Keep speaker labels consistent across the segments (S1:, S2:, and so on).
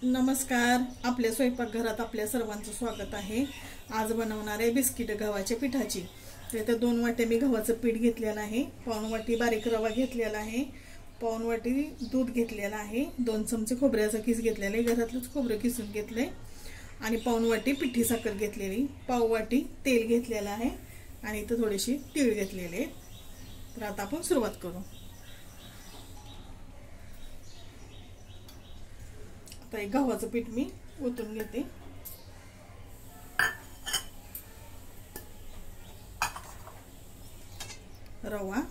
S1: नमस्कार. आपल्या स्वयंपाकघरात आपल्या सर्वांचं स्वागत आहे. आज बनवणार आहे बिस्किट गव्हाच्या पिठाची. तर इथे 2 वाटी मी गव्हाचं पीठ घेतलेलं आहे, पाऊण वाटी बारीक रवा घेतलेला आहे, पाऊण वाटी दूध घेतलेलं आहे, 2 चमचे खोबऱ्याचा किस घेतलेला आहे, घरातलंच खोबरं किसून घेतलंय, आणि पाऊण वाटी पिठी साखर घेतलेली, पाव वाटी तेल घेतलेलं आहे, आणि इथं थोडीशी तीळ घेतलेले आहेत. तर आता आपण सुरुवात करू. आता एक गव्हाचं पीठ मी ओतून घेते. रवा,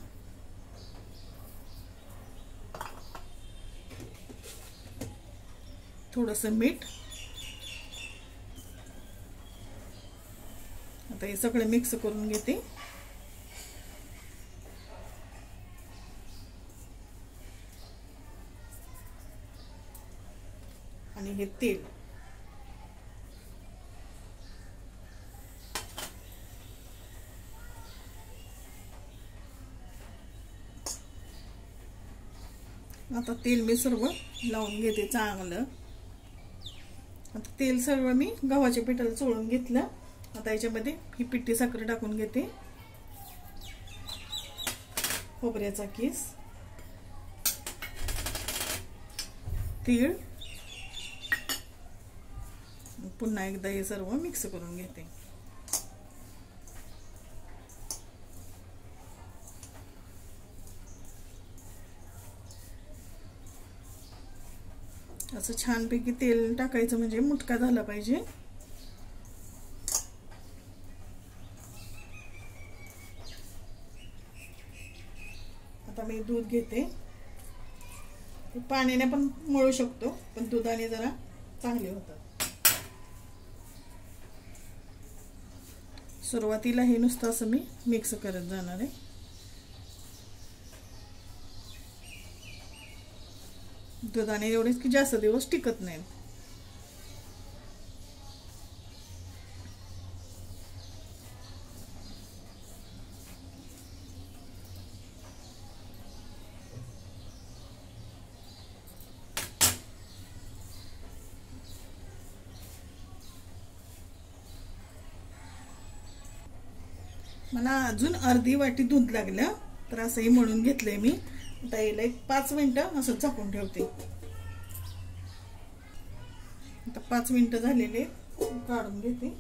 S1: थोडंसं मीठ. आता हे सगळं मिक्स करून घेते. आणि हे तेल, आता तेल मी सर्व लावून घेते चांगलं. आता तेल सर्व मी गव्हाच्या पिठाला चोळून घेतलं. आता याच्यामध्ये ही पिठी साखर टाकून घेते, खोबऱ्याचा किस, तीळ, पुन्हा एकदा हे सर्व मिक्स करून घेते. असं छानपैकी तेल टाकायचं, म्हणजे मुटका झाला पाहिजे. आता मी दूध घेते. पाण्याने पण मळू शकतो, पण दुधाने जरा चांगले होतात. सुरुवातीला हे नुसतं असं मी मिक्स करत जाणार आहे. दुधाने एवढेच की जास्त दिवस टिकत नाहीत. मला अजून अर्धी वाटी दूध लागलं, तर असंही मळून घेतलंय मी. आता याला एक 5 मिनिटं असं झाकून ठेवते. आता 5 मिनिटं झालेले, काढून घेते.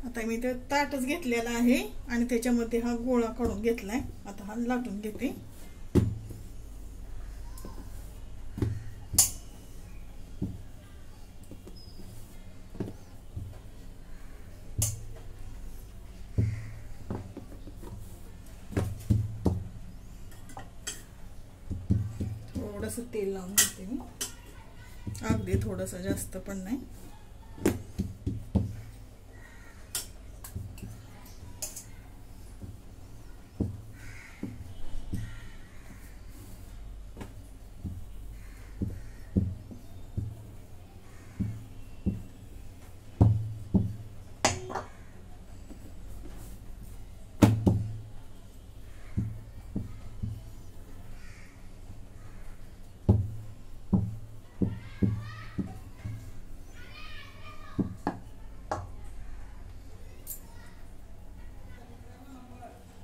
S1: आता मी ते ताटच घेतलेला आहे आणि त्याच्यामध्ये हा गोळा काढून घेतलाय. आता हा लाटून घेते. थोडंसं तेल लावून घेते मी, अगदी थोडंसं, जास्त पण नाही.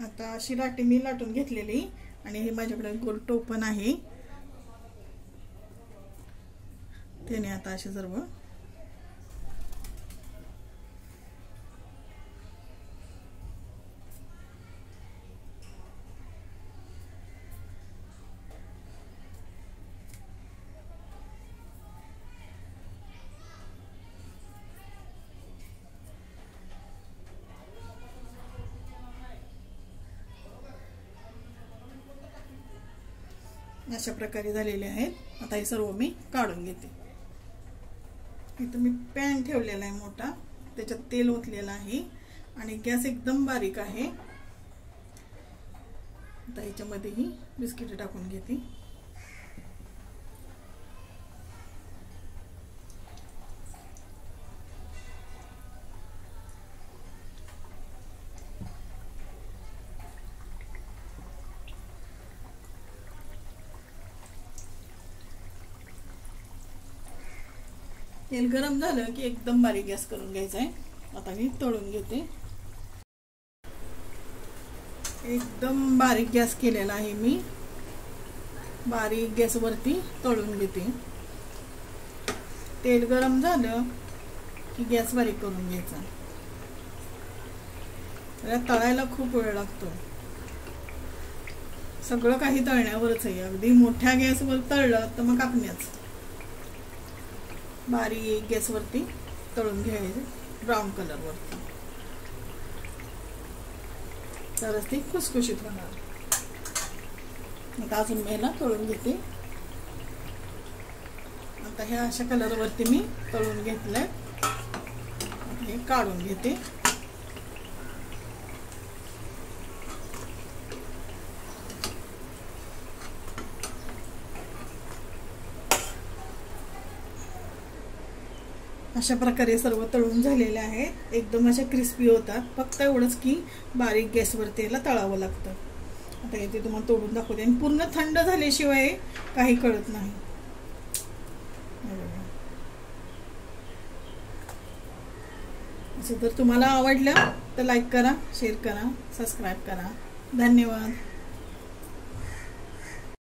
S1: आता अशी लाटी मी लाटून घेतलेली, आणि हे माझ्याकडे गोल टोपण आहे, त्याने आता असे सर्व अशा प्रकारे झालेले आहेत. आता हे सर्व मी काढून घेते. इथं मी पॅन ठेवलेला आहे मोठा, त्याच्यात तेल ओतलेलं आहे, आणि गॅस एकदम बारीक आहे. आता याच्यामध्ये ही बिस्किट टाकून घेते. तेल गरम झालं की एकदम बारीक गॅस करून घ्यायचा आहे. आता मी तळून घेते. एकदम बारीक गॅस केलेला आहे मी. बारीक गॅसवरती तळून घेते. तेल गरम झालं की गॅस बारीक करून घ्यायचा. तळायला खूप वेळ लागतो. सगळं काही तळण्यावरच आहे. अगदी मोठ्या गॅसवर तळलं तर मग कापण्याच. बारीक गॅसवरती तळून घ्यायचं ब्राऊन कलरवरती, तरच ती खुसखुशीत होणार. आता अजून मी ह्याला तळून घेते. आता ह्या अशा कलरवरती मी तळून घेतलंय. हे काढून घेते. अशा प्रकारे सर्व तळून झालेले आहेत. एकदम अशा क्रिस्पी होतात. फक्त एवढंच की बारीक गॅसवरती याला तळावं लागतं. आता इथे तुम्हाला तोडून दाखवते. आणि पूर्ण थंड झाल्याशिवाय काही कळत नाही. असं जर तुम्हाला आवडलं तर लाईक करा, शेअर करा, सबस्क्राईब करा. धन्यवाद.